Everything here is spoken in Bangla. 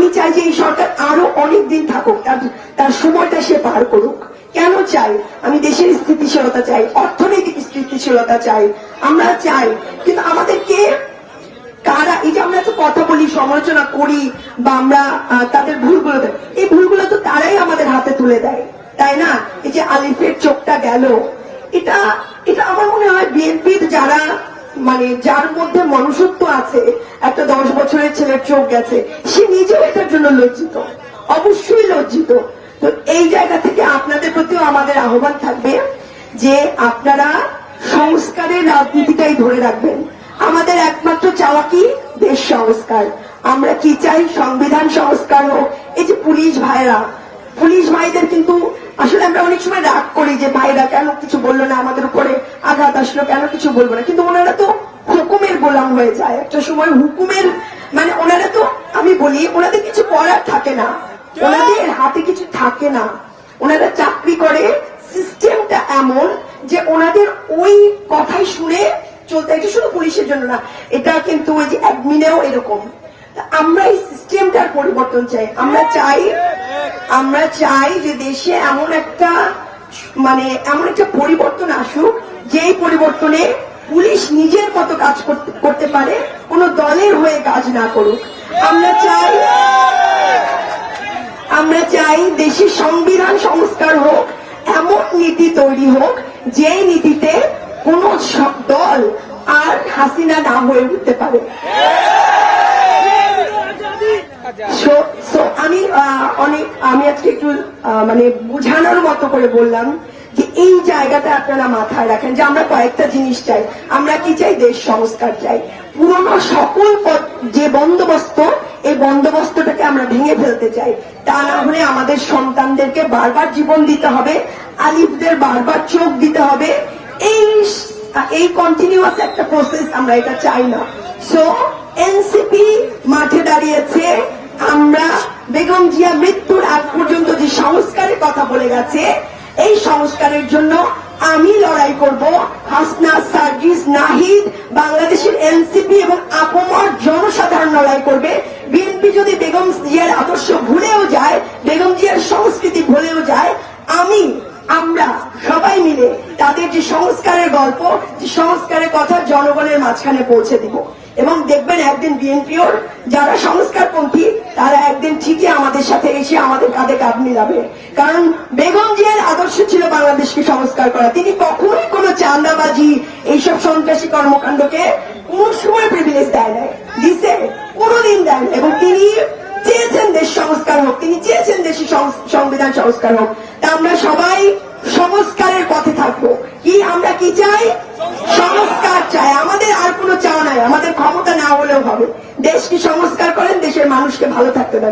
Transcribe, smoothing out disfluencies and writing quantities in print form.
আমি চাই যে এই সরকার আরো অনেক দিন থাকুক, তার সময়টা সে পার করুক। কেন চাই? আমি দেশের স্থিতিশীলতা চাই, অর্থনৈতিক স্থিতিশীলতা চাই, আমরা চাই। কিন্তু আমাদেরকে কারা, এই যে আমরা তো কথা বলি, সমালোচনা করি, বা আমরা তাদের ভুলগুলো, এই ভুলগুলো তো তারাই আমাদের হাতে তুলে দেয়, তাই না? এই যে আলিফের চোখটা গেল, এটা এটা আমার মনে হয় বিএনপির যারা, মানে যার মধ্যে মনুষ্যত্ব আছে, একটা 10 বছরের ছেলের চোখ গেছে, সে নিজেও এটার জন্য লজ্জিত, অবশ্যই লজ্জিত। তো এই জায়গা থেকে আপনাদের প্রতিও আমাদের আহ্বান থাকবে যে আপনারা সংস্কারের রাজনীতিটাই ধরে রাখবেন। আমাদের একমাত্র চাওয়া কি? দেশ সংস্কার। আমরা কি চাই? সংবিধান সংস্কার হোক। এই যে পুলিশ ভাইরা, পুলিশ ভাইদের কিন্তু আসলে আমরা অনেক সময় রাগ করি যে ভাইরা কেন কিছু বললো না, আমাদের উপরে আঘাত আসলো, কেন কিছু বলবো না, কিন্তু ওনারা তো হুকুমের গোলাম হয়ে যায় একটা সময়, হুকুমের, মানে ওনারা তো, আমি বলি ওনাদের কিছু করার থাকে না, ওনাদের হাতে কিছু থাকে না, ওনারা চাকরি করে, সিস্টেমটা এমন যে ওনাদের ওই কথাই শুনে চলতে। এটা শুধু পুলিশের জন্য না, এটা কিন্তু ওই যে অ্যাডমিনেও এরকম। আমরা এই সিস্টেমটার পরিবর্তন চাই। আমরা চাই যে দেশে এমন একটা, মানে এমন একটা পরিবর্তন আসুক, যেই পরিবর্তনে পুলিশ নিজের মতো কাজ করতে পারে, কোনো দলের হয়ে কাজ না করুক। আমরা চাই দেশের সংবিধান সংস্কার হোক, এমন নীতি তৈরি হোক যেই নীতিতে কোন দল আর হাসিনা না হয়ে উঠতে পারে। আমি আজকে একটু মানে বোঝানোর মতো করে বললাম যে এই জায়গাটা আপনারা মাথায় রাখেন যে আমরা কয়েকটা জিনিস চাই। আমরা কি চাই? দেশ সংস্কার চাই। পুরনো সকল যে বন্দোবস্ত, এই বন্দোবস্তটাকে আমরা ভেঙে ফেলতে চাই। তা না হলে আমাদের সন্তানদেরকে বারবার জীবন দিতে হবে, আলিফদের বারবার চোখ দিতে হবে। এই কন্টিনিউয়াস একটা প্রসেস আমরা এটা চাই না। সো এনসিপি মাঠে দাঁড়িয়েছে। আমরা বেগম জিয়া মৃত্যুর আগ পর্যন্ত যে সংস্কারের কথা বলে গেছে, এই সংস্কারের জন্য আমি লড়াই করব, হাসনা, সার্জিস, নাহিদ, বাংলাদেশের এনসিপি এবং আপমর জনসাধারণ লড়াই করবে। বিএনপি যদি বেগম জিয়ার আদর্শ ভুলেও যায়, বেগম জিয়ার সংস্কৃতি ভুলেও যায়, আমরা সবাই মিলে তাদের যে সংস্কারের গল্প, যে সংস্কারের কথা জনগণের মাঝখানে পৌঁছে দিব। এবং দেখবেন একদিন বিএনপিও যারা সংস্কারপন্থী, তারা একদিন ঠিকই আমাদের সাথে এসে আমাদের কাঁধে কাঁধ মিলাবে। কারণ বেগম জিয়ার আদর্শ ছিল বাংলাদেশকে সংস্কার করা। তিনি কখনোই কোনো চাঁদাবাজি, এইসব সন্ত্রাসী কর্মকাণ্ডকে কোন সময় প্রিভিলেজ দেয় নাই, দিছে কোনদিন দেয় না। এবং তিনি চেয়েছেন দেশ সংস্কার হোক, তিনি চেয়েছেন দেশের সংবিধান সংস্কার হোক। তা আমরা সবাই সংস্কারের পথে থাকবো। আমরা কি চাই? সংস্কার চাই। আমাদের আর কোনো চাওয়া নাই, আমাদের ক্ষমতা না হলেও হবে। দেশকে সংস্কার করেন, দেশের মানুষকে ভালো থাকতে দেন।